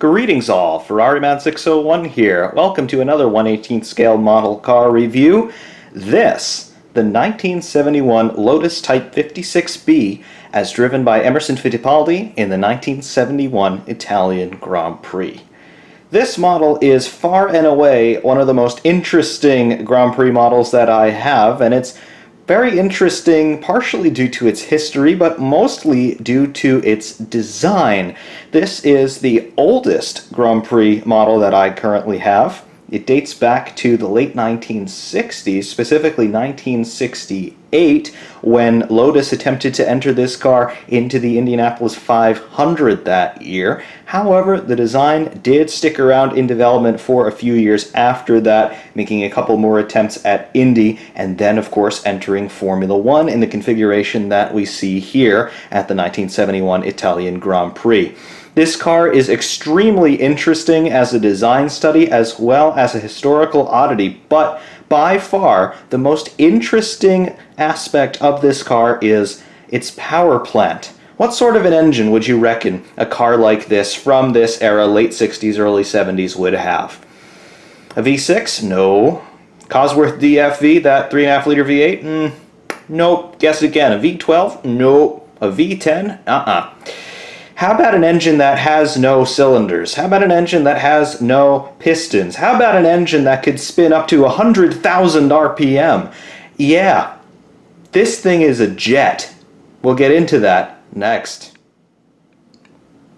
Greetings all, FerrariMan601 here. Welcome to another 1/18th scale model car review. This, the 1971 Lotus Type 56B, as driven by Emerson Fittipaldi in the 1971 Italian Grand Prix. This model is far and away one of the most interesting Grand Prix models that I have, and it's very interesting partially due to its history, but mostly due to its design. This is the oldest Grand Prix model that I currently have. It dates back to the late 1960s, specifically 1968, when Lotus attempted to enter this car into the Indianapolis 500 that year. However, the design did stick around in development for a few years after that, making a couple more attempts at Indy, and then of course entering Formula One in the configuration that we see here at the 1971 Italian Grand Prix. This car is extremely interesting as a design study as well as a historical oddity, but by far the most interesting aspect of this car is its power plant. What sort of an engine would you reckon a car like this from this era, late 60s, early 70s, would have? A V6? No. Cosworth DFV, that 3.5 liter V8? Nope. Guess again. A V12? Nope. A V10? How about an engine that has no cylinders? How about an engine that has no pistons? How about an engine that could spin up to 100,000 RPM? Yeah, this thing is a jet. We'll get into that next.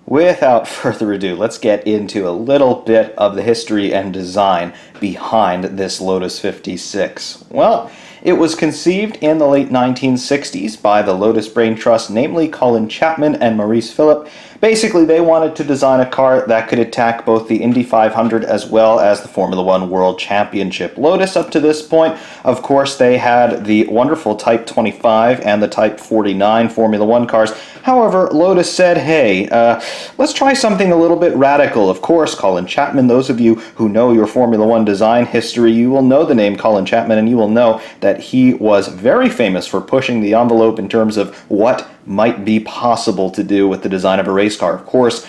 Without further ado, let's get into a little bit of the history and design behind this Lotus 56. Well, it was conceived in the late 1960s by the Lotus Brain Trust, namely Colin Chapman and Maurice Philip. Basically, they wanted to design a car that could attack both the Indy 500 as well as the Formula One World Championship. Lotus, up to this point, of course, they had the wonderful Type 25 and the Type 49 Formula One cars. However, Lotus said, hey, let's try something a little bit radical. Of course, Colin Chapman, those of you who know your Formula One design history, you will know the name Colin Chapman, and you will know that he was very famous for pushing the envelope in terms of what might be possible to do with the design of a race car. Of course,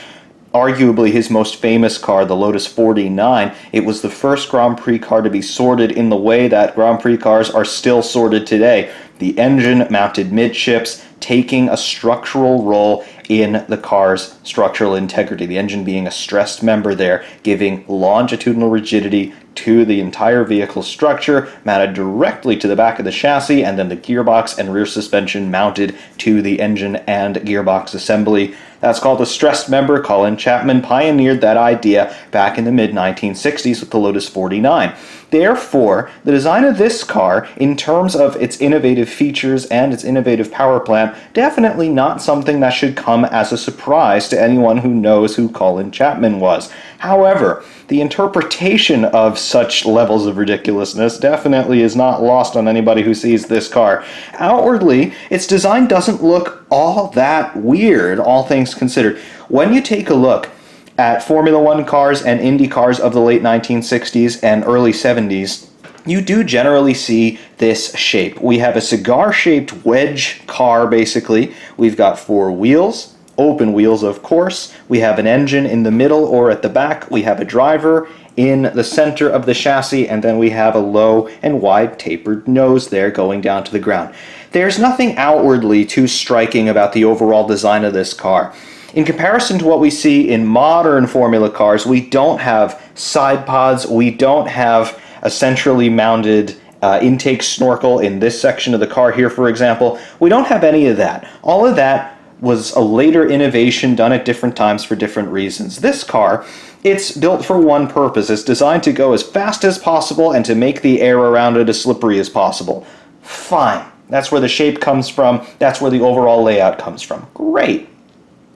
arguably his most famous car, the Lotus 49, it was the first Grand Prix car to be sorted in the way that Grand Prix cars are still sorted today. The engine mounted midships, taking a structural role in the car's structural integrity. The engine being a stressed member there, giving longitudinal rigidity to the entire vehicle structure, mounted directly to the back of the chassis, and then the gearbox and rear suspension mounted to the engine and gearbox assembly. That's called a stressed member. Colin Chapman pioneered that idea back in the mid-1960s with the Lotus 49. Therefore, the design of this car, in terms of its innovative features and its innovative power plant, definitely not something that should come as a surprise to anyone who knows who Colin Chapman was. However, the interpretation of such levels of ridiculousness definitely is not lost on anybody who sees this car. Outwardly, its design doesn't look all that weird, all things considered. When you take a look at Formula One cars and Indy cars of the late 1960s and early 70s, you do generally see this shape. We have a cigar-shaped wedge car, basically. We've got four wheels. Open wheels, of course. We have an engine in the middle or at the back. We have a driver in the center of the chassis, and then we have a low and wide tapered nose there going down to the ground. There's nothing outwardly too striking about the overall design of this car. In comparison to what we see in modern Formula cars, we don't have side pods, we don't have a centrally mounted intake snorkel in this section of the car here, for example. We don't have any of that. All of that was a later innovation done at different times for different reasons. This car, it's built for one purpose. It's designed to go as fast as possible and to make the air around it as slippery as possible. Fine. That's where the shape comes from. That's where the overall layout comes from. Great.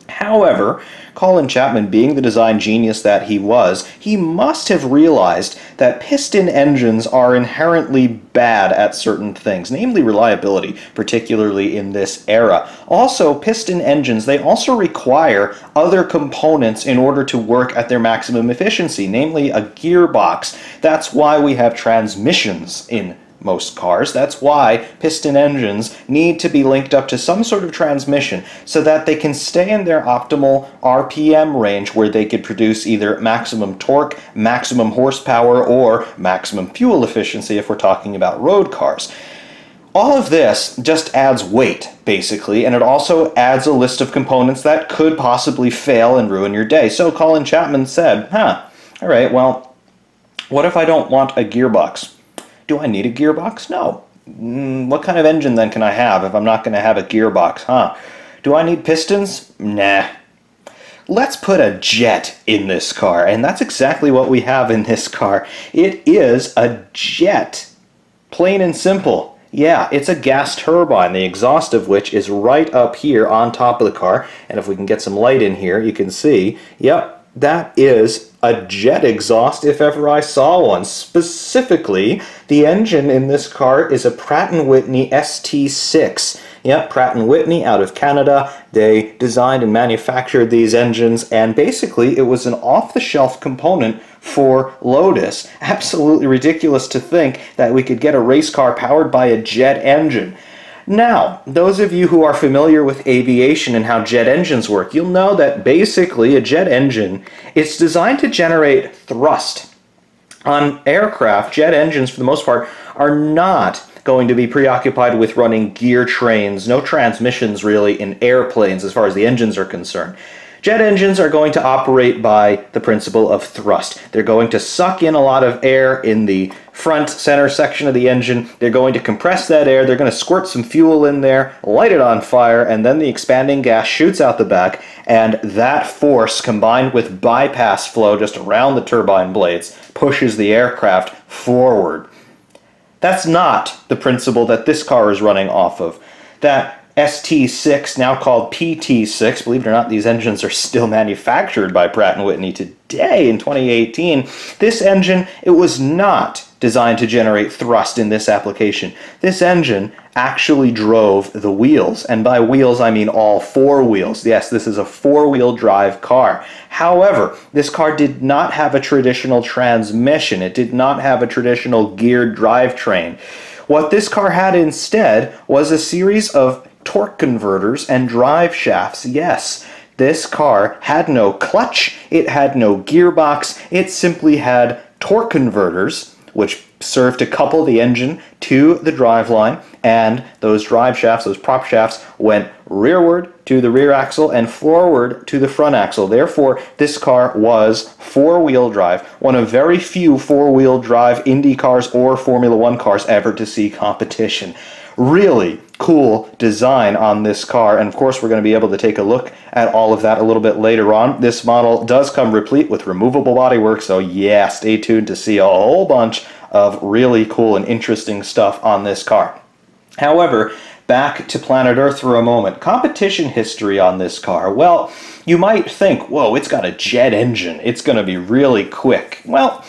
However, Colin Chapman, being the design genius that he was, he must have realized that piston engines are inherently bad at certain things, namely reliability, particularly in this era. Also, piston engines, they also require other components in order to work at their maximum efficiency, namely a gearbox. That's why we have transmissions in most cars. That's why piston engines need to be linked up to some sort of transmission so that they can stay in their optimal RPM range where they could produce either maximum torque, maximum horsepower, or maximum fuel efficiency if we're talking about road cars. All of this just adds weight, basically, and it also adds a list of components that could possibly fail and ruin your day. So Colin Chapman said, all right, well, what if I don't want a gearbox? Do I need a gearbox? No. What kind of engine then can I have if I'm not going to have a gearbox, Do I need pistons? Nah. Let's put a jet in this car, and that's exactly what we have in this car. It is a jet. Plain and simple. Yeah, it's a gas turbine, the exhaust of which is right up here on top of the car. And if we can get some light in here, you can see, yep, that is a jet exhaust if ever I saw one. Specifically, the engine in this car is a Pratt & Whitney ST6. Yep, Pratt & Whitney out of Canada. They designed and manufactured these engines, and basically it was an off-the-shelf component for Lotus. Absolutely ridiculous to think that we could get a race car powered by a jet engine. Now, those of you who are familiar with aviation and how jet engines work, you'll know that basically a jet engine is designed to generate thrust. On aircraft, jet engines, for the most part, are not going to be preoccupied with running gear trains, no transmissions really in airplanes as far as the engines are concerned. Jet engines are going to operate by the principle of thrust. They're going to suck in a lot of air in the front center section of the engine. They're going to compress that air. They're going to squirt some fuel in there, light it on fire, and then the expanding gas shoots out the back, and that force combined with bypass flow just around the turbine blades pushes the aircraft forward. That's not the principle that this car is running off of. That ST6, now called PT6, believe it or not, these engines are still manufactured by Pratt & Whitney today in 2018. This engine, it was not designed to generate thrust in this application. This engine actually drove the wheels, and by wheels I mean all four wheels. Yes, this is a four-wheel drive car. However, this car did not have a traditional transmission. It did not have a traditional geared drivetrain. What this car had instead was a series of torque converters and drive shafts. Yes, this car had no clutch, it had no gearbox, it simply had torque converters, which served to couple the engine to the driveline, and those drive shafts, those prop shafts, went rearward to the rear axle and forward to the front axle. Therefore, this car was four-wheel drive, one of very few four-wheel drive Indy cars or Formula One cars ever to see competition. Really cool design on this car, and of course we're going to be able to take a look at all of that a little bit later on. This model does come replete with removable bodywork, so yeah, stay tuned to see a whole bunch of really cool and interesting stuff on this car. However, back to planet Earth for a moment. Competition history on this car. Well, you might think, whoa, it's got a jet engine. It's going to be really quick. Well,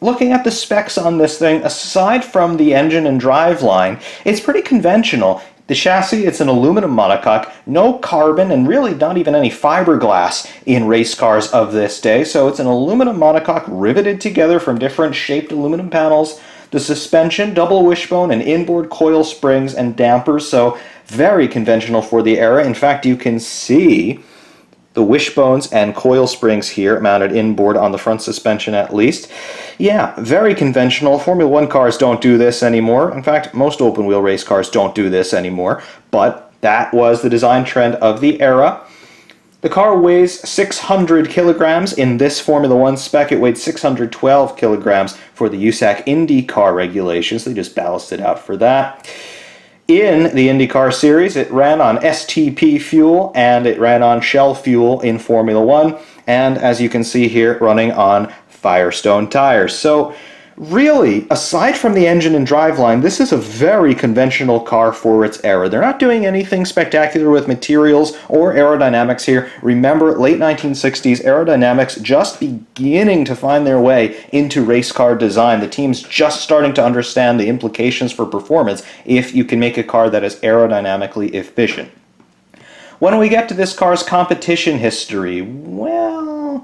looking at the specs on this thing, aside from the engine and driveline, it's pretty conventional. The chassis, it's an aluminum monocoque, no carbon, and really not even any fiberglass in race cars of this day. So it's an aluminum monocoque riveted together from different shaped aluminum panels. The suspension, double wishbone, and inboard coil springs and dampers, so very conventional for the era. In fact, you can see the wishbones and coil springs here mounted inboard on the front suspension at least. Yeah, very conventional. Formula One cars don't do this anymore. In fact, most open-wheel race cars don't do this anymore, but that was the design trend of the era. The car weighs 600 kilograms. In this Formula One spec, it weighed 612 kilograms for the USAC IndyCar regulations. They just ballasted out for that. In the IndyCar series, it ran on STP fuel and it ran on Shell fuel in Formula One, and as you can see here, running on Firestone tires. So really, aside from the engine and driveline, this is a very conventional car for its era. They're not doing anything spectacular with materials or aerodynamics here. Remember, late 1960s, aerodynamics just beginning to find their way into race car design. The team's just starting to understand the implications for performance if you can make a car that is aerodynamically efficient. When we get to this car's competition history, well,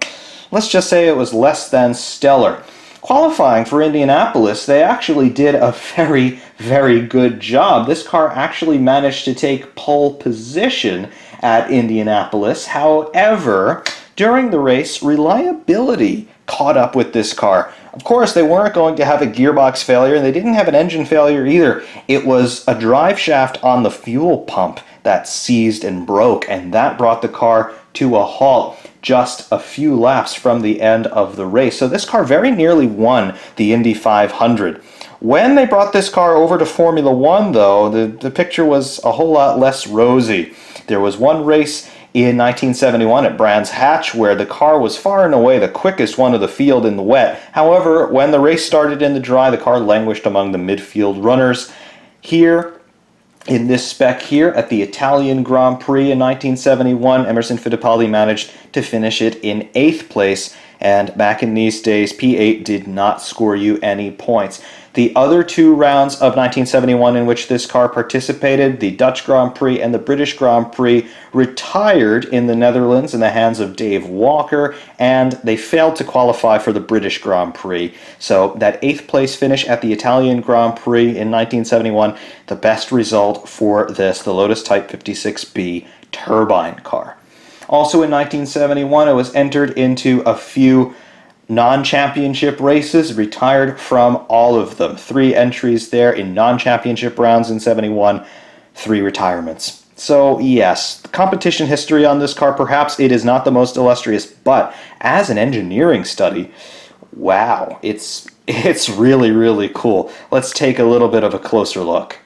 let's just say it was less than stellar. qualifying for Indianapolis, they actually did a very, very good job. This car actually managed to take pole position at Indianapolis. However, during the race, reliability caught up with this car. Of course, they weren't going to have a gearbox failure, and they didn't have an engine failure either. It was a drive shaft on the fuel pump that seized and broke, and that brought the car to a halt just a few laps from the end of the race. So this car very nearly won the Indy 500. When they brought this car over to Formula One, though, the picture was a whole lot less rosy. There was one race in 1971 at Brands Hatch where the car was far and away the quickest one of the field in the wet. However, when the race started in the dry, the car languished among the midfield runners. Here, in this spec here at the Italian Grand Prix in 1971, Emerson Fittipaldi managed to finish it in 8th place, and back in these days, P8 did not score you any points. The other two rounds of 1971 in which this car participated, the Dutch Grand Prix and the British Grand Prix, retired in the Netherlands in the hands of Dave Walker, and they failed to qualify for the British Grand Prix. So that 8th place finish at the Italian Grand Prix in 1971, the best result for this, the Lotus Type 56B turbine car. Also in 1971, it was entered into a few non-championship races, retired from all of them. 3 entries there in non-championship rounds in 71, 3 retirements. So yes, the competition history on this car, perhaps it is not the most illustrious, but as an engineering study, wow, it's really, really cool. Let's take a little bit of a closer look.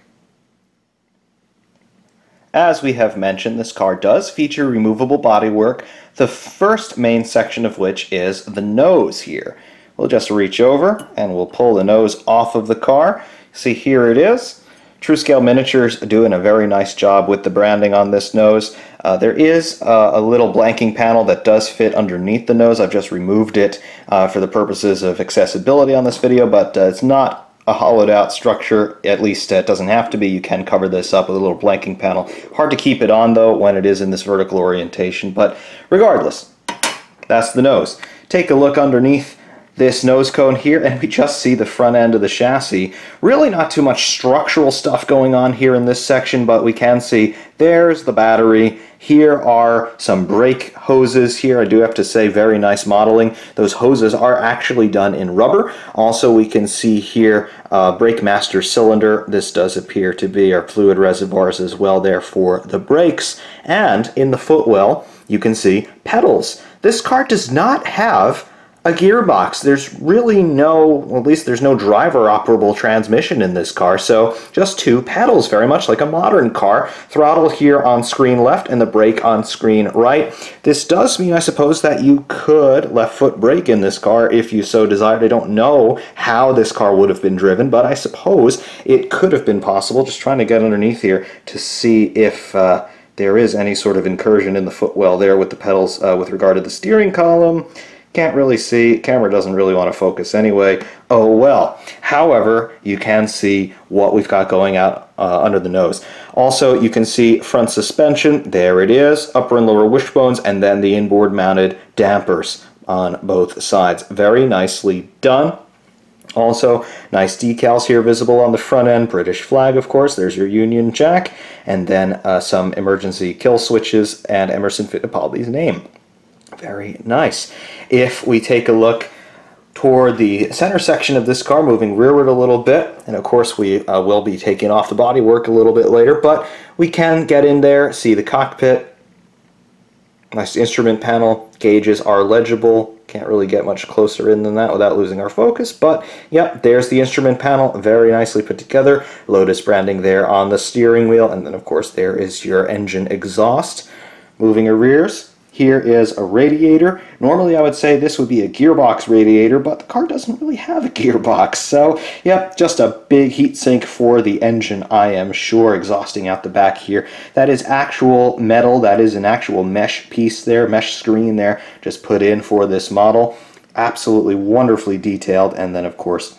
As we have mentioned, this car does feature removable bodywork, the first main section of which is the nose here. We'll just reach over and we'll pull the nose off of the car. See, here it is. TrueScale Miniatures doing a very nice job with the branding on this nose. There is a little blanking panel that does fit underneath the nose. I've just removed it for the purposes of accessibility on this video, but it's not a hollowed out structure. At least it doesn't have to be. You can cover this up with a little blanking panel. Hard to keep it on though when it is in this vertical orientation, but regardless, that's the nose. Take a look underneath this nose cone here and we just see the front end of the chassis. Really not too much structural stuff going on here in this section, but we can see there's the battery. Here are some brake hoses here. I do have to say, very nice modeling. Those hoses are actually done in rubber. Also, we can see here brake master cylinder. This does appear to be our fluid reservoirs as well there for the brakes. And in the footwell, you can see pedals. This car does not have a gearbox. There's really no, well, at least there's no driver operable transmission in this car, so just 2 pedals, very much like a modern car. Throttle here on screen left and the brake on screen right. This does mean, I suppose, that you could left foot brake in this car if you so desired. I don't know how this car would have been driven, but I suppose it could have been possible. Just trying to get underneath here to see if there is any sort of incursion in the footwell there with the pedals with regard to the steering column. Can't really see. Camera doesn't really want to focus anyway. Oh well. However, you can see what we've got going out under the nose. Also, you can see front suspension. There it is. Upper and lower wishbones, and then the inboard mounted dampers on both sides. Very nicely done. Also, nice decals here visible on the front end. British flag, of course. There's your Union Jack. And then some emergency kill switches and Emerson Fittipaldi's name. Very nice. If we take a look toward the center section of this car, moving rearward a little bit, and of course we will be taking off the bodywork a little bit later, but we can get in there, see the cockpit. Nice instrument panel. Gauges are legible. Can't really get much closer in than that without losing our focus, but yep, there's the instrument panel, very nicely put together. Lotus branding there on the steering wheel, and then of course there is your engine exhaust. Moving our rears. Here is a radiator. Normally I would say this would be a gearbox radiator, but the car doesn't really have a gearbox. So, yep, just a big heat sink for the engine, I am sure, exhausting out the back here. That is actual metal. That is an actual mesh piece there, mesh screen there, just put in for this model. Absolutely wonderfully detailed. And then, of course,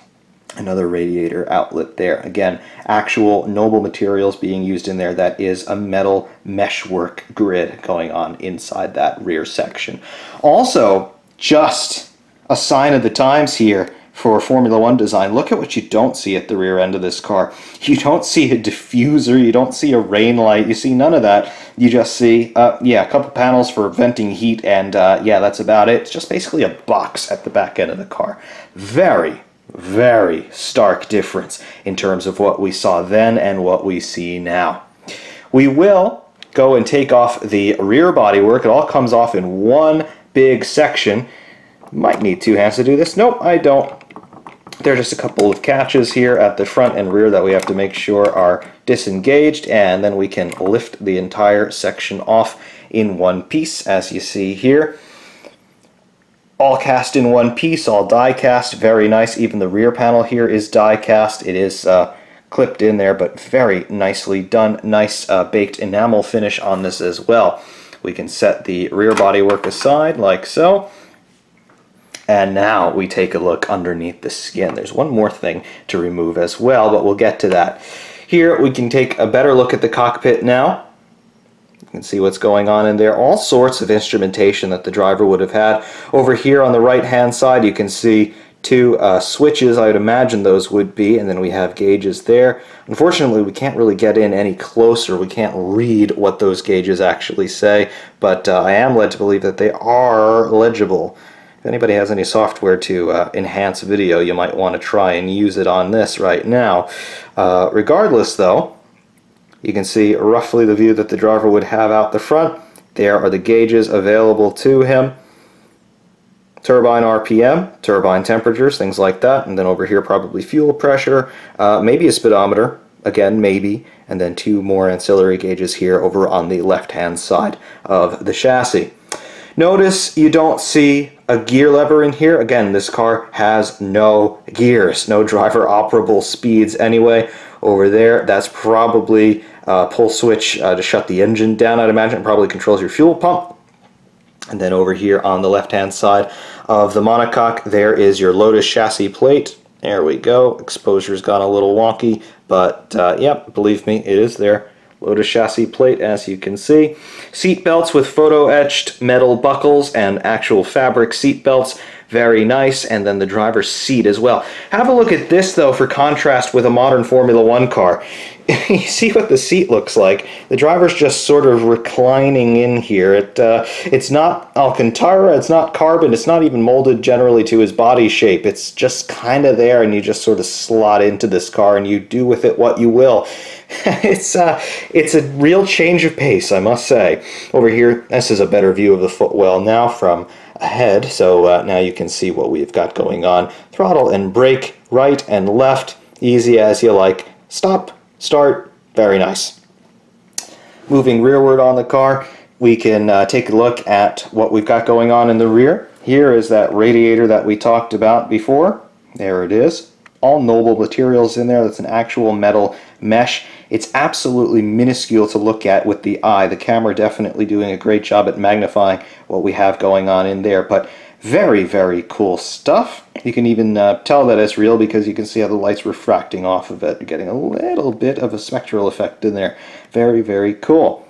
another radiator outlet there. Again, actual noble materials being used in there. That is a metal meshwork grid going on inside that rear section. Also, just a sign of the times here, for Formula One design. Look at what you don't see at the rear end of this car. You don't see a diffuser, you don't see a rain light, you see none of that. You just see, yeah, a couple panels for venting heat, and yeah, that's about it. It's just basically a box at the back end of the car. Very, very stark difference in terms of what we saw then and what we see now. We will go and take off the rear bodywork. It all comes off in one big section. Might need two hands to do this. Nope, I don't. There are just a couple of catches here at the front and rear that we have to make sure are disengaged, and then we can lift the entire section off in one piece, as you see here. All cast in one piece, all die cast, very nice. Even the rear panel here is die cast. It is clipped in there, but very nicely done. Nice baked enamel finish on this as well. We can set the rear bodywork aside like so. And now we take a look underneath the skin. There's one more thing to remove as well, but we'll get to that. Here we can take a better look at the cockpit now. You can see what's going on in there. All sorts of instrumentation that the driver would have had. Over here on the right-hand side, you can see two switches. I would imagine those would be, and then we have gauges there. Unfortunately, we can't really get in any closer. We can't read what those gauges actually say, but I am led to believe that they are legible. If anybody has any software to enhance video, you might want to try and use it on this right now. Regardless, though, you can see roughly the view that the driver would have out the front. There are the gauges available to him. Turbine RPM, turbine temperatures, things like that. And then over here, probably fuel pressure, maybe a speedometer, again, maybe. And then two more ancillary gauges here over on the left-hand side of the chassis. Notice you don't see a gear lever in here. Again, this car has no gears, no driver operable speeds anyway. Over there, that's probably a pull switch to shut the engine down, I'd imagine. It probably controls your fuel pump. And then over here on the left-hand side of the monocoque, there is your Lotus chassis plate. There we go. Exposure's gone a little wonky, but yep, believe me, it is there. Lotus chassis plate, as you can see. Seat belts with photo-etched metal buckles and actual fabric seat belts. Very nice. And then the driver's seat as well. Have a look at this, though, for contrast with a modern Formula One car. You see what the seat looks like. The driver's just sort of reclining in here. It's not Alcantara, it's not carbon, it's not even molded generally to his body shape. It's just kind of there, and you just sort of slot into this car and you do with it what you will. It's a real change of pace, I must say. Over here, this is a better view of the footwell now from ahead, so now you can see what we've got going on. Throttle and brake, right and left, easy as you like. Stop, start, very nice. Moving rearward on the car, we can take a look at what we've got going on in the rear. Here is that radiator that we talked about before. There it is. All noble materials in there. That's an actual metal mesh. It's absolutely minuscule to look at with the eye. The camera definitely doing a great job at magnifying what we have going on in there, but very, very cool stuff. You can even tell that it's real because you can see how the light's refracting off of it. You're getting a little bit of a spectral effect in there. Very, very cool.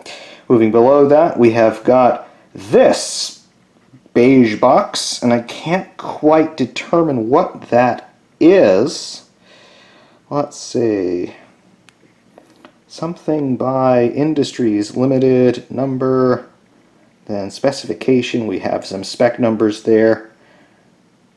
Moving below that, we have got this beige box, and I can't quite determine what that is. Let's see. Something by Industries Limited number, then specification. We have some spec numbers there.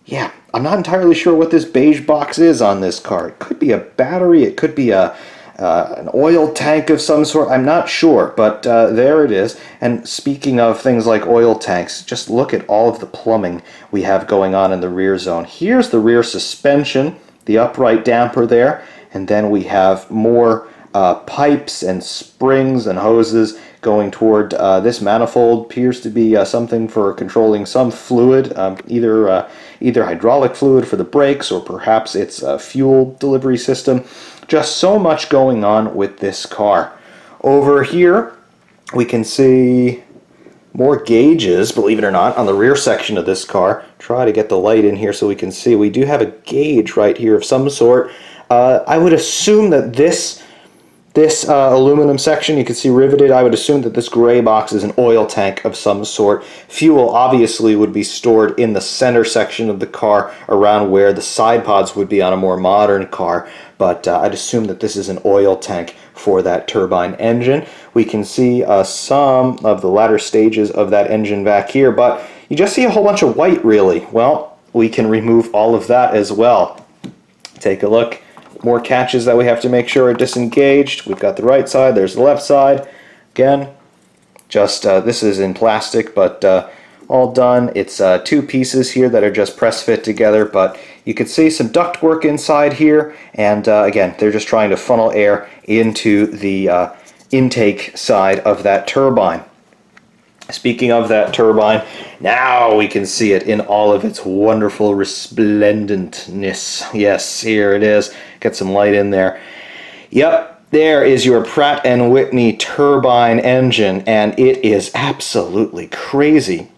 Yeah, I'm not entirely sure what this beige box is on this car. It could be a battery, it could be an oil tank of some sort. I'm not sure, but there it is. And speaking of things like oil tanks, just look at all of the plumbing we have going on in the rear zone. Here's the rear suspension, the upright damper there, and then we have more pipes and springs and hoses going toward this manifold. Appears to be something for controlling some fluid, either hydraulic fluid for the brakes, or perhaps it's a fuel delivery system. Just so much going on with this car. Over here we can see more gauges, believe it or not, on the rear section of this car. Try to get the light in here so we can see. We do have a gauge right here of some sort. I would assume that this This aluminum section you can see riveted. I would assume that this gray box is an oil tank of some sort. Fuel obviously would be stored in the center section of the car around where the side pods would be on a more modern car, but I'd assume that this is an oil tank for that turbine engine. We can see some of the latter stages of that engine back here, but you just see a whole bunch of white really. Well, we can remove all of that as well. Take a look. More catches that we have to make sure are disengaged. We've got the right side, there's the left side. Again, just this is in plastic, but all done. It's two pieces here that are just press fit together, but you can see some duct work inside here, and again, they're just trying to funnel air into the intake side of that turbine. Speaking of that turbine, now we can see it in all of its wonderful resplendentness. Yes, here it is. Get some light in there. Yep, there is your Pratt & Whitney turbine engine, and it is absolutely crazy.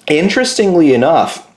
Interestingly enough,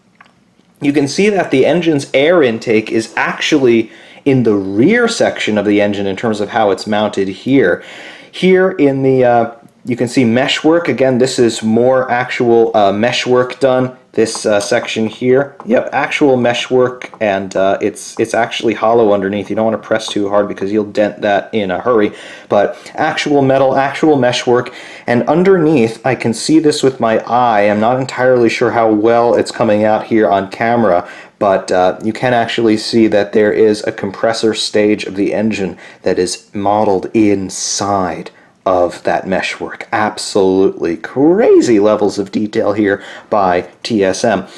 you can see that the engine's air intake is actually in the rear section of the engine in terms of how it's mounted here. Here in the you can see meshwork. Again, this is more actual meshwork done. This section here, yep, actual meshwork, and it's actually hollow underneath. You don't want to press too hard because you'll dent that in a hurry. But actual metal, actual meshwork, and underneath, I can see this with my eye. I'm not entirely sure how well it's coming out here on camera, but you can actually see that there is a compressor stage of the engine that is modeled inside of that meshwork. Absolutely crazy levels of detail here by TSM.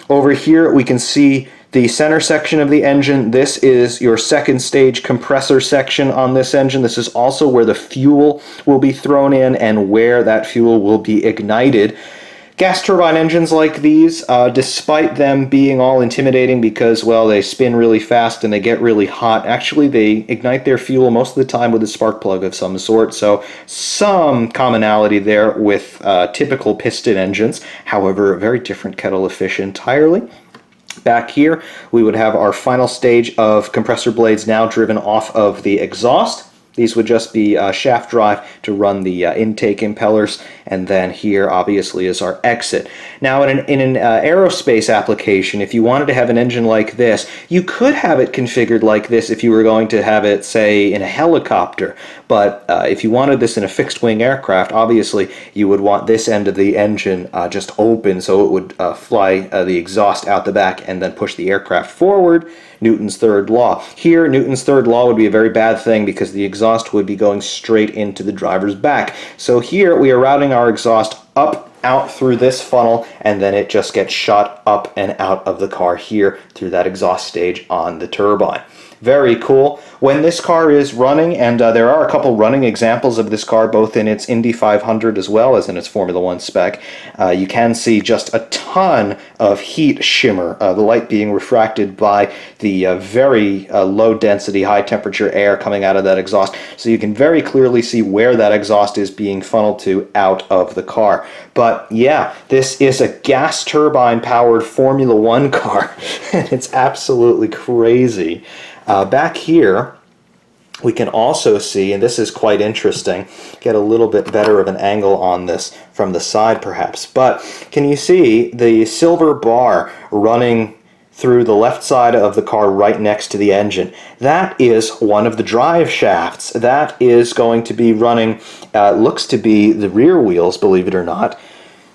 Over here we can see the center section of the engine. This is your second stage compressor section on this engine. This is also where the fuel will be thrown in and where that fuel will be ignited. Gas turbine engines like these, despite them being all intimidating because, well, they spin really fast and they get really hot, actually they ignite their fuel most of the time with a spark plug of some sort, so some commonality there with typical piston engines. However, a very different kettle of fish entirely. Back here, we would have our final stage of compressor blades now driven off of the exhaust. These would just be shaft drive to run the intake impellers, and then here obviously is our exit. Now in an aerospace application, if you wanted to have an engine like this, you could have it configured like this if you were going to have it, say, in a helicopter. But if you wanted this in a fixed-wing aircraft, obviously you would want this end of the engine just open so it would fly the exhaust out the back and then push the aircraft forward. Newton's third law. Here, Newton's third law would be a very bad thing because the exhaust would be going straight into the driver's back. So here we are routing our exhaust up, out through this funnel, and then it just gets shot up and out of the car here through that exhaust stage on the turbine. Very cool. When this car is running, and there are a couple running examples of this car both in its Indy 500 as well as in its Formula 1 spec, you can see just a ton of heat shimmer, the light being refracted by the very low density, high temperature air coming out of that exhaust. So you can very clearly see where that exhaust is being funneled to out of the car. But yeah, this is a gas turbine powered Formula 1 car, and it's absolutely crazy. Back here, we can also see, and this is quite interesting, get a little bit better of an angle on this from the side perhaps, but can you see the silver bar running through the left side of the car right next to the engine? That is one of the drive shafts. That is going to be running, looks to be the rear wheels, believe it or not.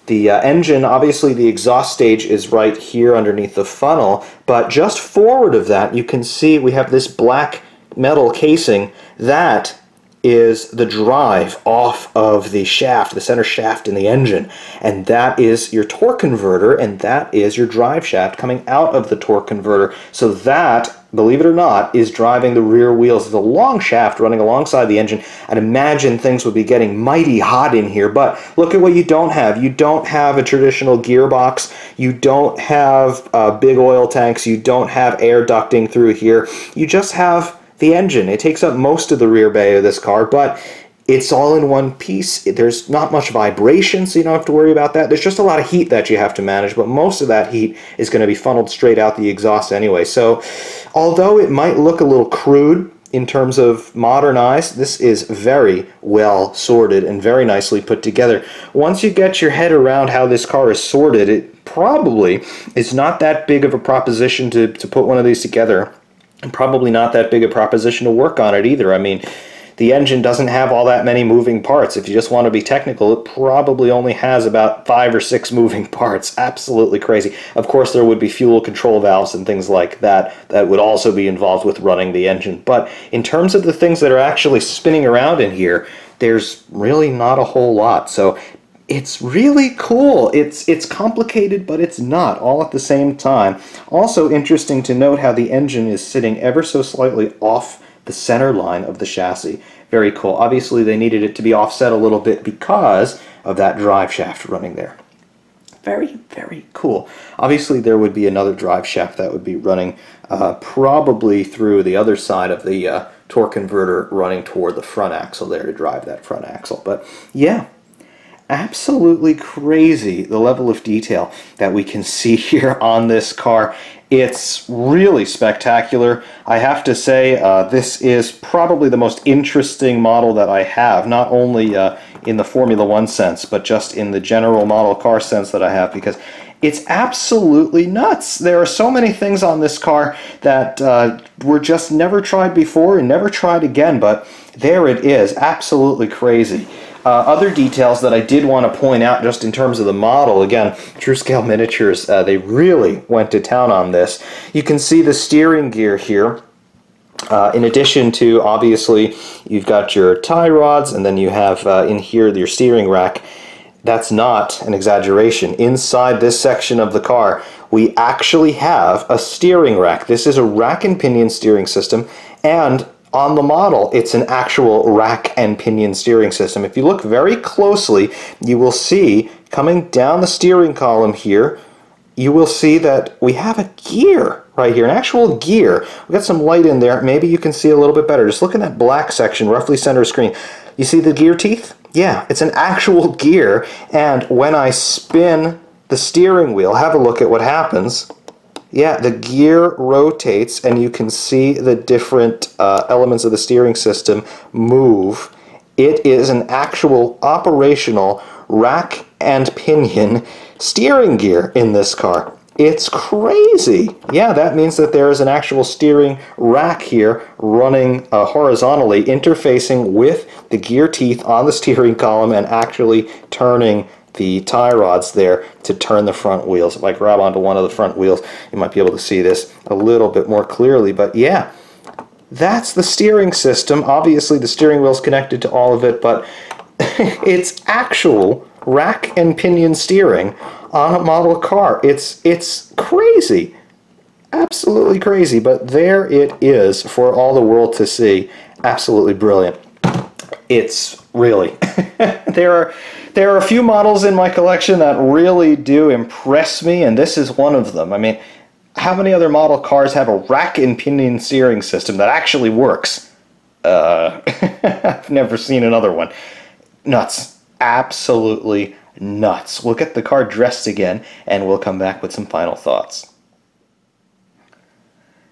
The engine, obviously the exhaust stage is right here underneath the funnel, but just forward of that you can see we have this black metal casing. That is the drive off of the shaft, the center shaft in the engine, and that is your torque converter, and that is your drive shaft coming out of the torque converter. So that, believe it or not, is driving the rear wheels. It's a long shaft running alongside the engine. I'd imagine things would be getting mighty hot in here, but look at what you don't have. You don't have a traditional gearbox. You don't have big oil tanks. You don't have air ducting through here. You just have the engine. It takes up most of the rear bay of this car, but it's all in one piece. There's not much vibration, so you don't have to worry about that. There's just a lot of heat that you have to manage, but most of that heat is going to be funneled straight out the exhaust anyway. So although it might look a little crude, in terms of modern eyes, this is very well sorted and very nicely put together. Once you get your head around how this car is sorted, it probably is not that big of a proposition to put one of these together, and probably not that big a proposition to work on it either. I mean, the engine doesn't have all that many moving parts. If you just want to be technical, it probably only has about 5 or 6 moving parts. Absolutely crazy. Of course, there would be fuel control valves and things like that that would also be involved with running the engine. But in terms of the things that are actually spinning around in here, there's really not a whole lot. So it's really cool. It's complicated, but it's not, all at the same time. Also interesting to note how the engine is sitting ever so slightly off the center line of the chassis. Very cool. Obviously they needed it to be offset a little bit because of that drive shaft running there. Very, very cool. Obviously there would be another drive shaft that would be running probably through the other side of the torque converter, running toward the front axle there to drive that front axle. But yeah, absolutely crazy, the level of detail that we can see here on this car. It's really spectacular. I have to say, this is probably the most interesting model that I have, not only in the Formula One sense, but just in the general model car sense that I have, because it's absolutely nuts. There are so many things on this car that were just never tried before and never tried again, but there it is. Absolutely crazy. Other details that I did want to point out just in terms of the model, again, TrueScale Miniatures, they really went to town on this. You can see the steering gear here. In addition to, obviously, you've got your tie rods, and then you have in here your steering rack. That's not an exaggeration. Inside this section of the car, we actually have a steering rack. This is a rack and pinion steering system, and on the model, it's an actual rack and pinion steering system. If you look very closely, you will see, coming down the steering column here, you will see that we have a gear right here, an actual gear. We've got some light in there. Maybe you can see a little bit better. Just look in that black section, roughly center screen. You see the gear teeth? Yeah, it's an actual gear, and when I spin the steering wheel, have a look at what happens. Yeah, the gear rotates, and you can see the different elements of the steering system move. It is an actual operational rack and pinion steering gear in this car. It's crazy. Yeah, that means that there is an actual steering rack here running horizontally, interfacing with the gear teeth on the steering column and actually turning the tie rods there to turn the front wheels. If I grab onto one of the front wheels, you might be able to see this a little bit more clearly. But yeah, that's the steering system. Obviously the steering wheel's connected to all of it, but it's actual rack and pinion steering on a model car. It's crazy. Absolutely crazy, but there it is for all the world to see. Absolutely brilliant. It's really there are a few models in my collection that really do impress me, and this is one of them. I mean, how many other model cars have a rack and pinion steering system that actually works? I've never seen another one. Nuts. Absolutely nuts. We'll get the car dressed again, and we'll come back with some final thoughts.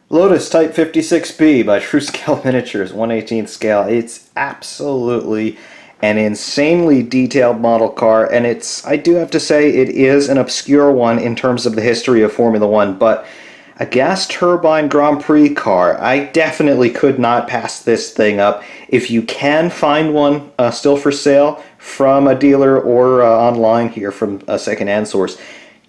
Lotus Type 56B by TrueScale Miniatures, 1/18 scale. It's absolutely an insanely detailed model car, and I do have to say, it is an obscure one in terms of the history of Formula One, but a gas turbine Grand Prix car, I definitely could not pass this thing up. If you can find one still for sale from a dealer or online here from a second-hand source,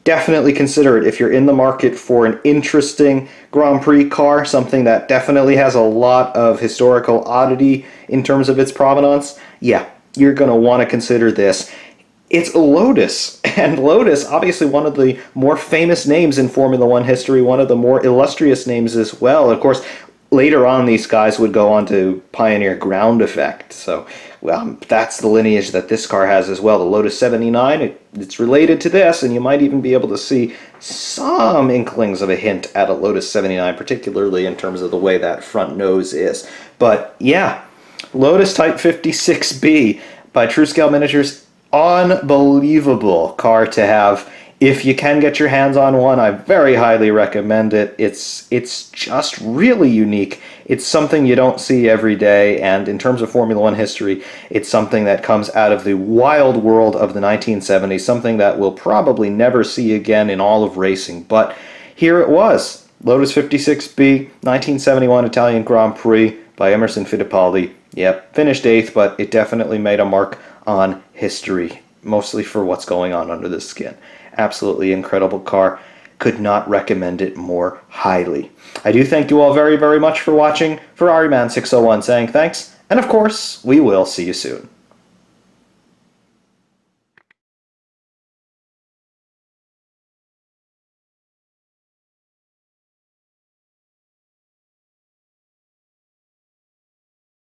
definitely consider it if you're in the market for an interesting Grand Prix car, something that definitely has a lot of historical oddity in terms of its provenance. Yeah, you're going to want to consider this. It's a Lotus, and Lotus, obviously one of the more famous names in Formula One history, one of the more illustrious names as well. Of course, later on these guys would go on to pioneer ground effect, so well, that's the lineage that this car has as well. The Lotus 79, it's related to this, and you might even be able to see some inklings of a hint at a Lotus 79, particularly in terms of the way that front nose is. But yeah, Lotus Type 56B by TrueScale Miniatures, unbelievable car to have If you can get your hands on one, I very highly recommend it. It's just really unique. It's something you don't see every day, and in terms of Formula One history, it's something that comes out of the wild world of the 1970s, something that we'll probably never see again in all of racing. But here it was, Lotus 56B, 1971 Italian Grand Prix by Emerson Fittipaldi. Yep, finished 8th, but it definitely made a mark on history, mostly for what's going on under the skin. Absolutely incredible car. Could not recommend it more highly. I do thank you all very, very much for watching. Ferrari Man 601 saying thanks, and of course, we will see you soon.